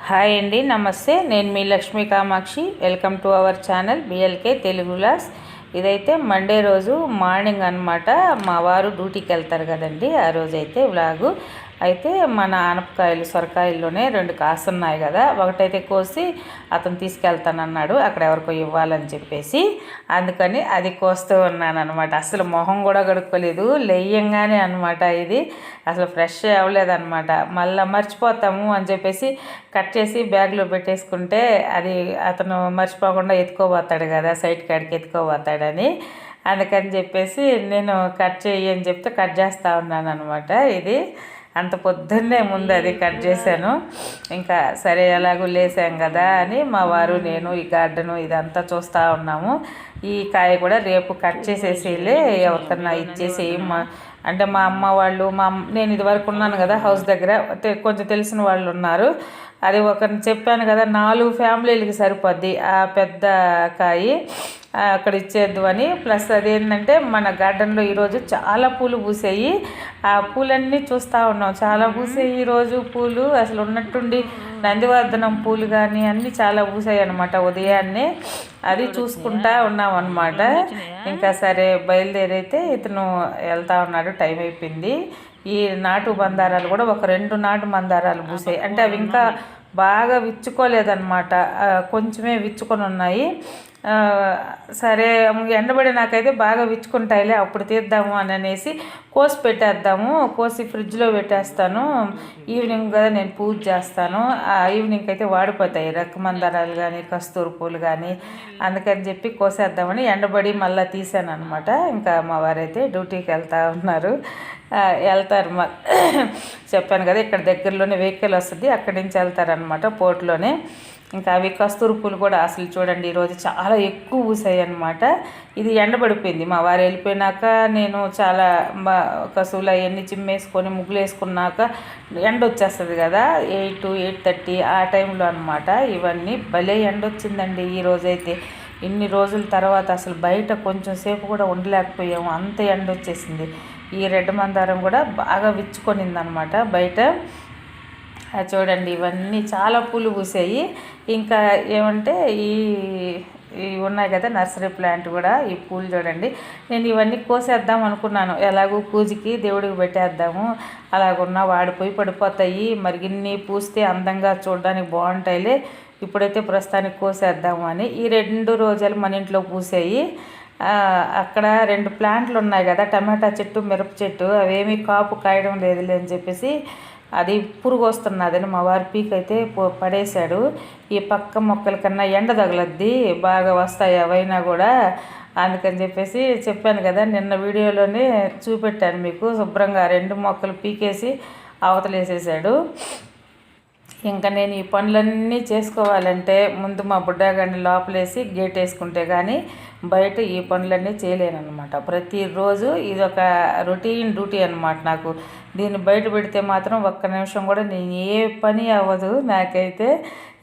Hi అండి, నమస్తే. నేను మీ Lakshmi Kamakshi. Welcome to our channel BLK Telugu vlogs. ఇదైతే మండే రోజు మార్నింగ్ అనమాట. మా వారు డ్యూటీకి వెళ్తారు కదండి, ఆ రోజైతే వ్లాగు. అయితే మన ఆనపకాయలు సొరకాయల్లోనే 2 కాస్తున్నాయి కదా, ఒకటైతే కోసి అతను తీసుకెళ్తానన్నాడు అక్కడ ఎవరికో ఇవ్వాలని చెప్పేసి. అందుకని అది కోస్తూ ఉన్నాను అనమాట. అసలు మొహం కూడా కడుక్కోలేదు, లేయంగానే అనమాట. ఇది అసలు ఫ్రెష్ అవ్వలేదన్నమాట. మళ్ళీ మర్చిపోతాము అని చెప్పేసి కట్ చేసి బ్యాగ్లో పెట్టేసుకుంటే అది అతను మర్చిపోకుండా ఎత్తుకోబోతాడు కదా, సైడ్ కాడికి ఎత్తుకోబోతాడని. అందుకని చెప్పేసి నేను కట్ చేయి అని చెప్తే కట్ చేస్తూ ఉన్నాను అనమాట. ఇది అంత పొద్దున్నే ముందు అది కట్ చేశాను. ఇంకా సరే ఎలాగో లేసాం కదా అని మా వారు నేను ఈ గార్డెను ఇదంతా చూస్తూ ఉన్నాము. ఈ కాయ కూడా రేపు కట్ చేసేసేలే, ఎవరికన్నా ఇచ్చేసి అంటే మా అమ్మ వాళ్ళు నేను ఇది వరకు ఉన్నాను కదా హౌస్ దగ్గర, కొంచెం తెలిసిన వాళ్ళు ఉన్నారు. అది ఒకరిని చెప్పాను కదా, 4 ఫ్యామిలీలకి సరిపోద్ది ఆ పెద్ద కాయ, అక్కడ ఇచ్చేద్దు అని. ప్లస్ అదేంటంటే మన గార్డెన్లో ఈరోజు చాలా పూలు పూసాయి. ఆ పూలన్నీ చూస్తూ ఉన్నాం, చాలా పూసాయి ఈరోజు పూలు. అసలు ఉన్నట్టుండి నందివర్ధనం పూలు కానీ అన్నీ చాలా పూసాయి అనమాట ఉదయాన్నే. అది చూసుకుంటా ఉన్నాం అనమాట. ఇంకా సరే బయలుదేరైతే ఇతను వెళ్తా ఉన్నాడు, టైం అయిపోయింది. ఈ నాటు మందారాలు కూడా ఒక 2 నాటు మందారాలు పూసాయి. అంటే అవి ఇంకా బాగా విచ్చుకోలేదన్నమాట, కొంచెమే విచ్చుకొని ఉన్నాయి. సరే ఎండబడి నాకైతే బాగా విచ్చుకుంటాయిలే, అప్పుడు తీద్దాము అని అనేసి కోసి పెట్టేద్దాము, కోసి ఫ్రిడ్జ్లో పెట్టేస్తాను. ఈవినింగ్ కదా నేను పూజ చేస్తాను, ఆ ఈవినింగ్ అయితే వాడిపోతాయి రక్కమందారాలు కానీ కస్తూరి పూలు కానీ. అందుకని చెప్పి కోసేద్దామని ఎండబడి మళ్ళీ తీసాను అనమాట. ఇంకా మా వారైతే డ్యూటీకి వెళ్తూ ఉన్నారు, వెళ్తారు. చెప్పాను కదా ఇక్కడ దగ్గరలోనే వెహికల్ వస్తుంది, అక్కడి నుంచి వెళ్తారనమాట పోర్ట్లోనే. ఇంకా అవి కస్తూరి పూలు కూడా అసలు చూడండి ఈరోజు చాలా ఎక్కువ పూసాయి అనమాట. ఇది ఎండబడిపోయింది, మా వారు వెళ్ళిపోయినాక నేను చాలా కసువులు అవన్నీ చిమ్మేసుకొని ముగ్గులు వేసుకున్నాక ఎండ వచ్చేస్తుంది కదా, 8, 8:30 ఆ టైంలో అనమాట. ఇవన్నీ భలే ఎండ వచ్చిందండి ఈరోజైతే. ఇన్ని రోజుల తర్వాత అసలు బయట కొంచెం సేపు కూడా ఉండలేకపోయాము, అంత ఎండ వచ్చేసింది. ఈ రెడ్ మందారం కూడా బాగా విచ్చుకొనింది అనమాట బయట. చూడండి ఇవన్నీ చాలా పూలు పూసాయి. ఇంకా ఏమంటే ఈ ఉన్నాయి కదా నర్సరీ ప్లాంట్ కూడా, ఈ పూలు చూడండి. నేను ఇవన్నీ కోసేద్దాం అనుకున్నాను, ఎలాగో పూజకి దేవుడికి పెట్టేద్దాము, అలాగున్నా వాడిపోయి పడిపోతాయి, మరి ఇన్ని పూస్తే అందంగా చూడడానికి బాగుంటాయిలే, ఇప్పుడైతే ప్రస్తుతానికి కోసేద్దాము అని. ఈ 2 రోజులు మన ఇంట్లో పూసాయి. అక్కడ 2 ప్లాంట్లు ఉన్నాయి కదా, టమాటా చెట్టు మిరప చెట్టు, అవేమీ కాపు కాయడం లేదులే అని చెప్పేసి అది పురుగు వస్తున్నదని మా వారి పీకైతే పడేశాడు. ఈ పక్క మొక్కల కన్నా ఎండ తగలద్ది, బాగా వస్తాయి అవైనా కూడా. అందుకని చెప్పేసి చెప్పాను కదా నిన్న వీడియోలోనే చూపెట్టాను మీకు, శుభ్రంగా 2 మొక్కలు పీకేసి అవతలేసేసాడు. ఇంకా నేను ఈ పనులన్నీ చేసుకోవాలంటే ముందు మా బుడ్డాగాడిని లోపలేసి గేట్ వేసుకుంటే కానీ బయట ఈ పనులన్నీ చేయలేను అనమాట. ప్రతిరోజు ఇదొక రొటీన్ డ్యూటీ అనమాట నాకు. దీన్ని బయట పెడితే మాత్రం ఒక్క నిమిషం కూడా నేను ఏ పని అవ్వదు నాకైతే.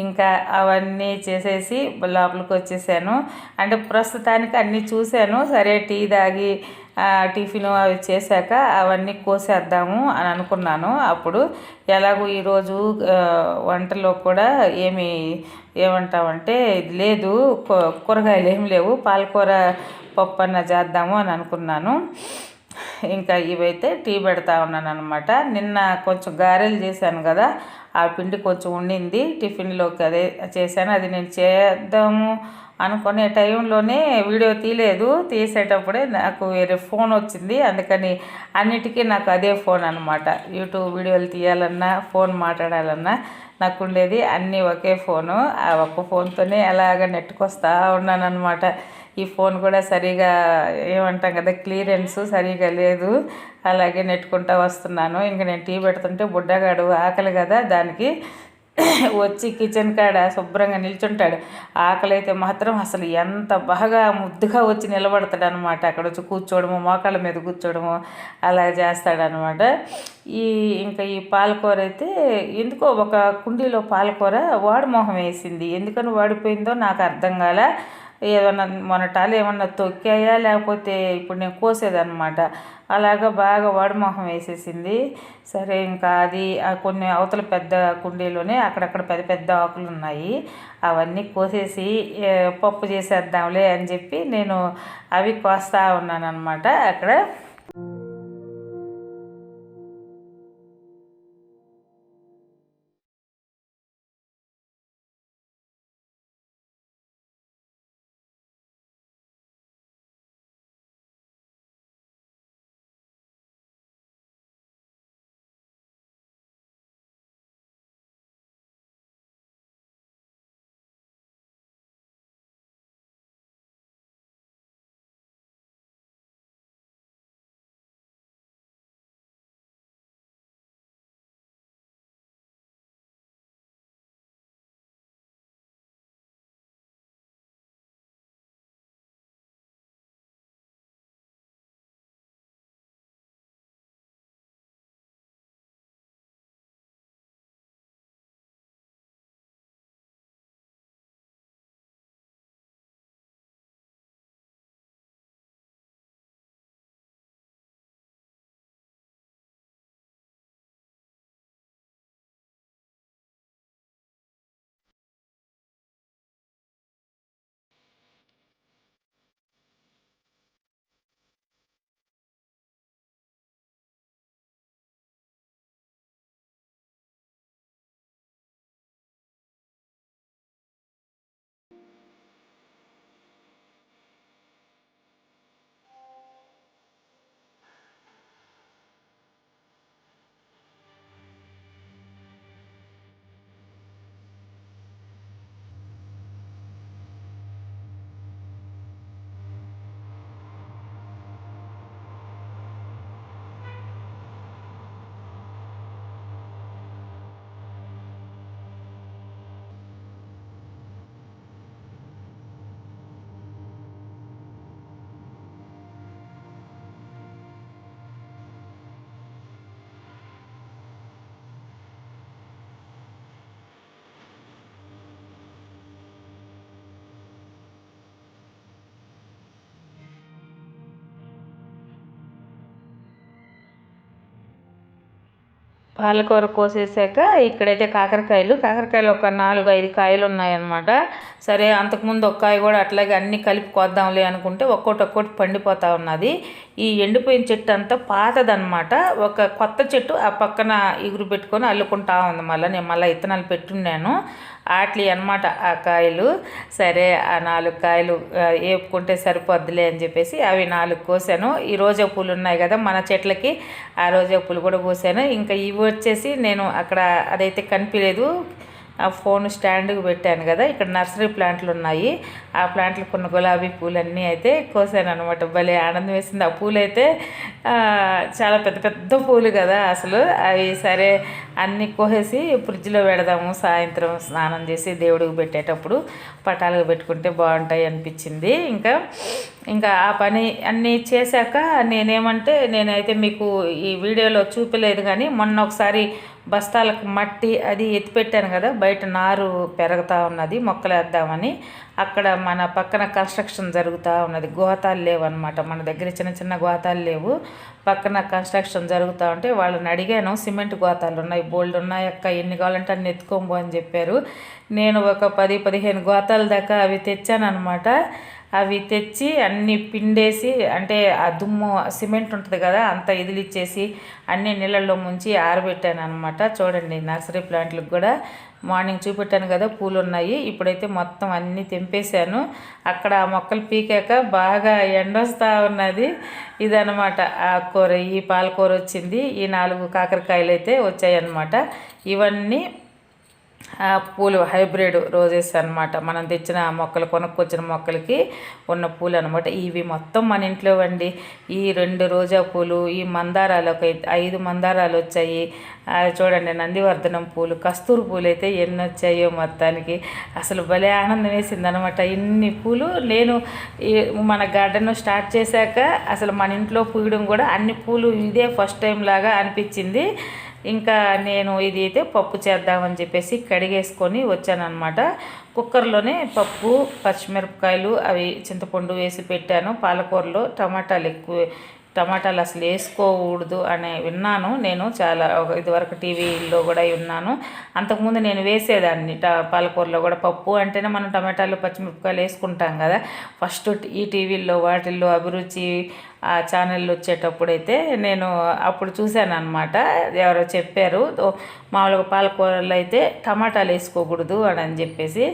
ఇంకా అవన్నీ చేసేసి లోపలికి వచ్చేసాను. అంటే ప్రస్తుతానికి అన్నీ చూశాను, సరే టీ తాగి టిఫిన్ అవి చేశాక అవన్నీ కోసేద్దాము అని అనుకున్నాను. అప్పుడు ఎలాగో ఈరోజు వంటలో కూడా ఏమంటామంటే ఇది లేదు, కూరగాయలు ఏమి లేవు, పాలకూర పప్పు అన్న చేద్దాము అని అనుకున్నాను. ఇంకా ఇవైతే టీ పెడతా ఉన్నాను అనమాట. నిన్న కొంచెం గారెలు చేశాను కదా, ఆ పిండి కొంచెం ఉండింది టిఫిన్లోకి, అదే చేశాను. అది నేను చేద్దాము అనుకునే టైంలోనే వీడియో తీయలేదు, తీసేటప్పుడే నాకు వేరే ఫోన్ వచ్చింది. అందుకని అన్నిటికీ నాకు అదే ఫోన్ అనమాట. యూట్యూబ్ వీడియోలు తీయాలన్నా ఫోన్ మాట్లాడాలన్నా నాకు ఉండేది అన్నీ ఒకే ఫోను. ఆ ఒక్క ఫోన్తోనే అలాగ నెట్టుకొస్తా ఉన్నాను అనమాట. ఈ ఫోన్ కూడా సరిగా ఏమంటాం కదా క్లియరెన్స్ సరిగా లేదు, అలాగే నెట్టుకుంటూ వస్తున్నాను. ఇంక నేను టీ పెడుతుంటే బుడ్డగాడు ఆకలి కదా దానికి వచ్చి కిచెన్ కాడ శుభ్రంగా నిల్చుంటాడు. ఆకలి అయితే మాత్రం అసలు ఎంత బాగా ముద్దుగా వచ్చి నిలబడతాడు అనమాట. అక్కడ వచ్చి కూర్చోవడము, మోకాళ్ళ మీద కూర్చోవడము అలా చేస్తాడనమాట. ఇంకా ఈ పాలకూర అయితే ఎందుకో ఒక కుండీలో పాలకూర వాడిమోహం వేసింది, ఎందుకని వాడిపోయిందో నాకు అర్థం కాలే. ఏమన్నా మొనటాలు ఏమన్నా తొక్కాయా లేకపోతే ఇప్పుడు నేను కోసేదన్నమాట. అలాగా బాగా వడమొహం వేసేసింది. సరే ఇంకా అది కొన్ని అవతల పెద్ద కుండీలోనే అక్కడక్కడ పెద్ద పెద్ద ఆకులు ఉన్నాయి, అవన్నీ కోసేసి పప్పు చేసేద్దాంలే అని చెప్పి నేను అవి కోస్తా ఉన్నాను అనమాట అక్కడ. పాలకూర కోసేసాక ఇక్కడైతే కాకరకాయలు ఒక 4-5 కాయలు ఉన్నాయన్నమాట. సరే అంతకుముందు ఒక కాయ కూడా అట్లాగే అన్నీ కలిపి కోద్దాంలే అనుకుంటే ఒక్కోటి పండిపోతూ ఉన్నది. ఈ ఎండిపోయిన చెట్టు అంతా పాతదనమాట. ఒక కొత్త చెట్టు ఆ పక్కన ఇగురు పెట్టుకొని అల్లుకుంటా ఉంది. నేను మళ్ళీ ఇత్తనాలు పెట్టున్నాను ఆట్లి అనమాట ఆ కాయలు. సరే ఆ 4 కాయలు వేపుకుంటే సరిపోద్దులే అని చెప్పేసి అవి 4 కోసాను. ఈ రోజా పూలు ఉన్నాయి కదా మన చెట్లకి, ఆ రోజా పూలు కూడా కోసాను. ఇంకా ఇవి వచ్చేసి నేను అక్కడ అదైతే కనిపించలేదు, ఆ ఫోన్ స్టాండ్కి పెట్టాను కదా, ఇక్కడ నర్సరీ ప్లాంట్లు ఉన్నాయి, ఆ ప్లాంట్లు కొన్ని గులాబీ పూలన్నీ అయితే కోసాను అనమాట. భలే ఆనందం వేసింది. ఆ పూలు అయితే చాలా పెద్ద పెద్ద పూలు కదా అసలు. అవి సరే అన్నీ కోసేసి ఫ్రిడ్జ్లో పెడదాము, సాయంత్రం స్నానం చేసి దేవుడికి పెట్టేటప్పుడు పటాలకు పెట్టుకుంటే బాగుంటాయి అనిపించింది. ఇంకా ఆ పని అన్నీ చేశాక నేనైతే మీకు ఈ వీడియోలో చూపలేదు కానీ మొన్న ఒకసారి బస్తాలకు మట్టి అది ఎత్తిపెట్టాను కదా, బయట నారు పెరుగుతూ ఉన్నది మొక్కలు వేద్దామని. అక్కడ మన పక్కన కన్స్ట్రక్షన్ జరుగుతూ ఉన్నది, గోతాలు లేవు అనమాట మన దగ్గర, చిన్న చిన్న గోతాలు లేవు, పక్కన కన్స్ట్రక్షన్ జరుగుతూ ఉంటే వాళ్ళని అడిగాను, సిమెంట్ గోతాలు ఉన్నాయి, బోల్డ్ ఉన్నాయి అక్క, ఎన్ని కావాలంటే అన్ని ఎత్తుకోబో అని చెప్పారు. నేను ఒక 10-15 గోతాల దాకా అవి తెచ్చాను అనమాట. అవి తెచ్చి అన్నీ పిండేసి, అంటే ఆ దుమ్ము సిమెంట్ ఉంటుంది కదా అంతా ఇదిలిచ్చేసి అన్నీ నీళ్ళల్లో ముంచి ఆరబెట్టాను అనమాట. చూడండి నర్సరీ ప్లాంట్లకు కూడా మార్నింగ్ చూపెట్టాను కదా పూలు ఉన్నాయి. ఇప్పుడైతే మొత్తం అన్నీ తెంపేశాను. అక్కడ ఆ మొక్కలు పీకాక బాగా ఎండొస్తూ ఉన్నది. ఇదనమాట ఆ కూర. ఈ పాలకూర వచ్చింది, ఈ 4 కాకరకాయలు అయితే వచ్చాయన్నమాట. ఇవన్నీ పూలు హైబ్రిడ్ రోజెస్ అనమాట, మనం తెచ్చిన మొక్కలు కొనుక్కొచ్చిన మొక్కలకి ఉన్న పూలు అనమాట. ఇవి మొత్తం మన ఇంట్లో వండి. ఈ 2 రోజా పూలు, ఈ మందారాలు ఒక 5 మందారాలు వచ్చాయి. చూడండి నందివర్ధనం పూలు, కస్తూరి పూలు అయితే ఎన్ని వచ్చాయో మొత్తానికి. అసలు భలే ఆనందం వేసింది అనమాట. ఇన్ని పూలు నేను మన గార్డెన్ స్టార్ట్ చేశాక అసలు మన ఇంట్లో పూయడం కూడా అన్ని పూలు ఇదే ఫస్ట్ టైం లాగా అనిపించింది. ఇంకా నేను ఇది అయితే పప్పు చేద్దామని చెప్పేసి కడిగేసుకొని వచ్చానమాట. కుక్కర్లోనే పప్పు, పచ్చిమిరపకాయలు, అవి చింతపండు వేసి పెట్టాను. పాలకూరలో టమాటాలు అసలు వేసుకోకూడదు అని విన్నాను. నేను చాలా ఇదివరకు టీవీలో కూడా విన్నాను. అంతకుముందు నేను వేసేదాన్ని పాలకూరలో కూడా. పప్పు అంటేనే మనం టమాటాలు, పచ్చిమిరపకాయలు వేసుకుంటాం కదా. ఫస్ట్ ఈ టీవీల్లో వాటిల్లో అభిరుచి ఆ ఛానళ్ళు వచ్చేటప్పుడైతే నేను అప్పుడు చూశాను అనమాట. ఎవరో చెప్పారు మామూలుగా పాలకూరలో అయితే టమాటాలు వేసుకోకూడదు అని చెప్పేసి.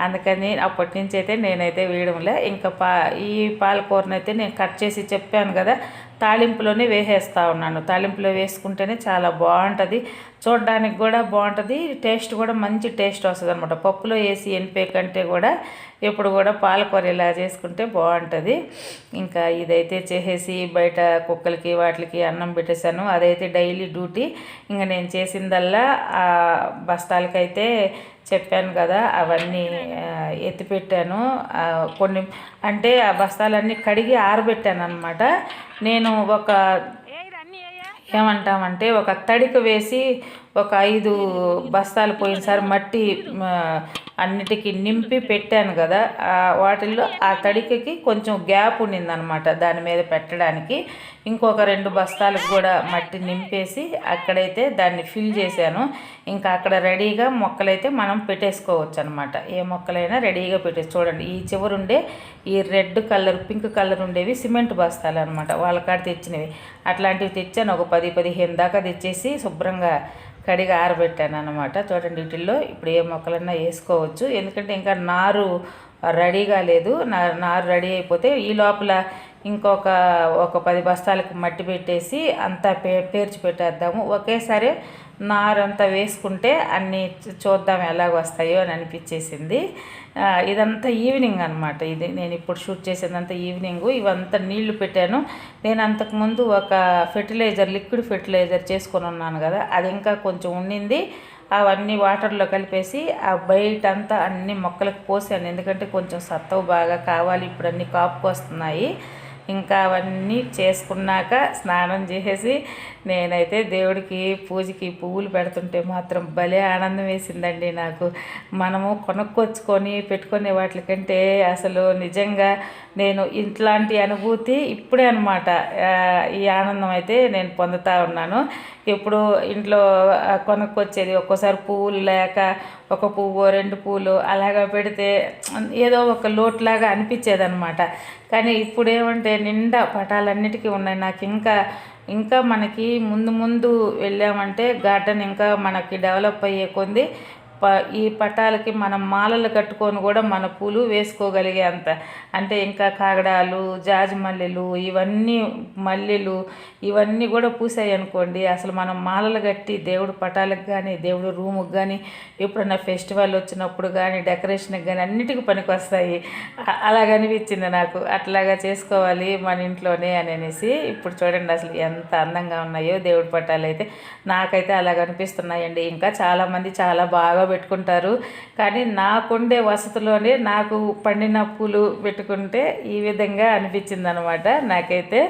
అందుకని అప్పటి నుంచి అయితే నేనైతే వేయడంలే. ఇంకా ఈ పాలకూరనైతే నేను కట్ చేసి చెప్పాను కదా, తాలింపులోనే వేసేస్తూ ఉన్నాను. తాలింపులో వేసుకుంటేనే చాలా బాగుంటుంది, చూడడానికి కూడా బాగుంటుంది, టేస్ట్ కూడా మంచి టేస్ట్ వస్తుంది అనమాట. పప్పులో వేసి ఎనిపే కంటే కూడా ఎప్పుడు కూడా పాలకూర ఇలా చేసుకుంటే బాగుంటుంది. ఇంకా ఇదైతే చేసేసి బయట కుక్కలకి వాటికి అన్నం పెట్టేశాను. అదైతే డైలీ డ్యూటీ. ఇంకా నేను చేసిందల్లా ఆ బస్తాలకైతే చెప్పాను కదా, అవన్నీ ఎత్తిపెట్టాను. కొన్ని అంటే ఆ బస్తాలన్నీ కడిగి ఆరబెట్టాను అనమాట. నేను ఏమంటామంటే ఒక తడిక వేసి ఒక 5 బస్తాలు పోయినసారి మట్టి అన్నిటికీ నింపి పెట్టాను కదా, వాటిల్లో ఆ తడికకి కొంచెం గ్యాప్ ఉండిందనమాట దాని మీద పెట్టడానికి. ఇంకొక 2 బస్తాలకు కూడా మట్టి నింపేసి అక్కడైతే దాన్ని ఫిల్ చేశాను. ఇంకా అక్కడ రెడీగా మొక్కలైతే మనం పెట్టేసుకోవచ్చు అనమాట. ఏ మొక్కలైనా రెడీగా పెట్టేసి చూడండి. ఈ చివరుండే ఈ రెడ్ కలర్, పింక్ కలర్ ఉండేవి సిమెంట్ బస్తాలు అనమాట, వాళ్ళ కాడ తెచ్చినవి. అట్లాంటివి తెచ్చాను. ఒక 10-15 దాకా తెచ్చేసి శుభ్రంగా కడిగి ఆరబెట్టాను అనమాట. చూడండి, వీటిల్లో ఇప్పుడు ఏ మొక్కలన్నా వేసుకోవచ్చు. ఎందుకంటే ఇంకా నారు రెడీగా లేదు. నారు రెడీ అయిపోతే ఈ లోపల ఇంకొక 10 బస్తాలకు మట్టి పెట్టేసి అంతా పేర్చి పెట్టేద్దాము. ఒకేసారి నారంతా వేసుకుంటే అన్నీ చూద్దాం ఎలాగ వస్తాయో అని అనిపించేసింది. ఇదంతా ఈవినింగ్ అనమాట. ఇది నేను ఇప్పుడు షూట్ చేసేదంతా ఈవినింగు. ఇవంతా నీళ్లు పెట్టాను. నేను అంతకుముందు ఒక లిక్విడ్ ఫెర్టిలైజర్ చేసుకొని ఉన్నాను కదా, అది ఇంకా కొంచెం ఉండింది. అవన్నీ వాటర్లో కలిపేసి ఆ బయటంతా అన్ని మొక్కలకు పోసాను. ఎందుకంటే కొంచెం సత్తవు బాగా కావాలి, ఇప్పుడు అన్నీ కాపుకు వస్తున్నాయి. ఇంకా అవన్నీ చేసుకున్నాక స్నానం చేసేసి నేనైతే దేవుడికి పూజకి పువ్వులు పెడుతుంటే మాత్రం భలే ఆనందం వేసిందండి నాకు. మనము కొనుక్కొచ్చుకొని పెట్టుకునే వాటికంటే అసలు నిజంగా నేను ఇట్లాంటి అనుభూతి ఇప్పుడే అనమాట. ఈ ఆనందం అయితే నేను పొందుతూ ఉన్నాను. ఎప్పుడు ఇంట్లో కొనుక్కొచ్చేది ఒక్కోసారి పువ్వులు లేక ఒక పువ్వు 2 పువ్వులు అలాగా పెడితే ఏదో ఒక లోటులాగా అనిపించేది అనమాట. కానీ ఇప్పుడు ఏమంటే నిండా పటాలన్నిటికీ ఉన్నాయి. నాకు ఇంకా మనకి ముందు వెళ్ళామంటే గార్డెన్ ఇంకా మనకి డెవలప్ అయ్యే కొంది ఈ పటాలకి మనం మాలలు కట్టుకొని కూడా మన పూలు వేసుకోగలిగే అంత, అంటే ఇంకా కాగడాలు, జాజి మల్లెలు, మల్లెలు ఇవన్నీ కూడా పూసాయి అనుకోండి. అసలు మనం మాలలు కట్టి దేవుడు పటాలకు కానీ దేవుడు రూముకి కానీ ఎప్పుడన్నా ఫెస్టివల్ వచ్చినప్పుడు కానీ డెకరేషన్కి కానీ అన్నిటికీ పనికి వస్తాయి. అలాగనిపించింది నాకు. అట్లాగా చేసుకోవాలి మన ఇంట్లోనే అనేసి. ఇప్పుడు చూడండి అసలు ఎంత అందంగా ఉన్నాయో దేవుడి పటాలు అయితే. నాకైతే అలాగనిపిస్తున్నాయండి. ఇంకా చాలామంది చాలా బాగా పెట్టుకుంటారు. కానీ నాకుండే వసతిలోనే నాకు పండిన పూలు పెట్టుకుంటే ఈ విధంగా అనిపించింది అనమాట నాకైతే.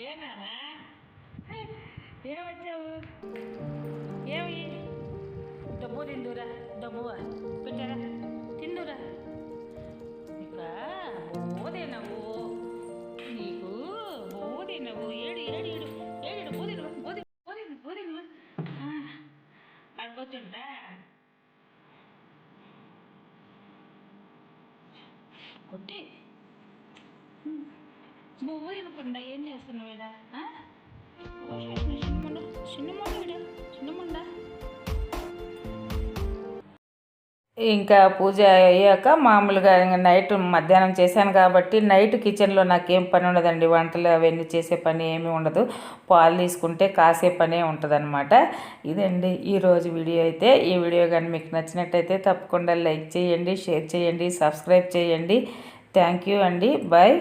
ఏనానా ఏమొచ్చావు? ఏమి డబ్బు తిందురా, డబ్బువా పెట్టారా, తిందురా. ఇక బోదేనవు నీకు, బోదేనవు. ఏడు ఏడు ఏడు ఏడు బోదేను బోదేను బోదేను బోదేను అడిపోతుంటా కొట్టి బొవ్వ వినకుండా ఏం చేస్తున్నావు వీడా? చిన్నముండ వీడు చిన్నముండ. ఇంకా పూజ అయ్యాక మామూలుగా నైట్ మధ్యాహ్నం చేశాను కాబట్టి నైట్ కిచెన్లో నాకేం పని ఉండదండి. వంటలు అవన్నీ చేసే పని ఏమీ ఉండదు. పాలు తీసుకుంటే కాసే పనే ఉంటుందన్నమాట. ఇదండి ఈరోజు వీడియో అయితే. ఈ వీడియో కానీ మీకు నచ్చినట్టయితే తప్పకుండా లైక్ చేయండి, షేర్ చేయండి, సబ్స్క్రైబ్ చేయండి. థ్యాంక్ యూ అండి. బాయ్.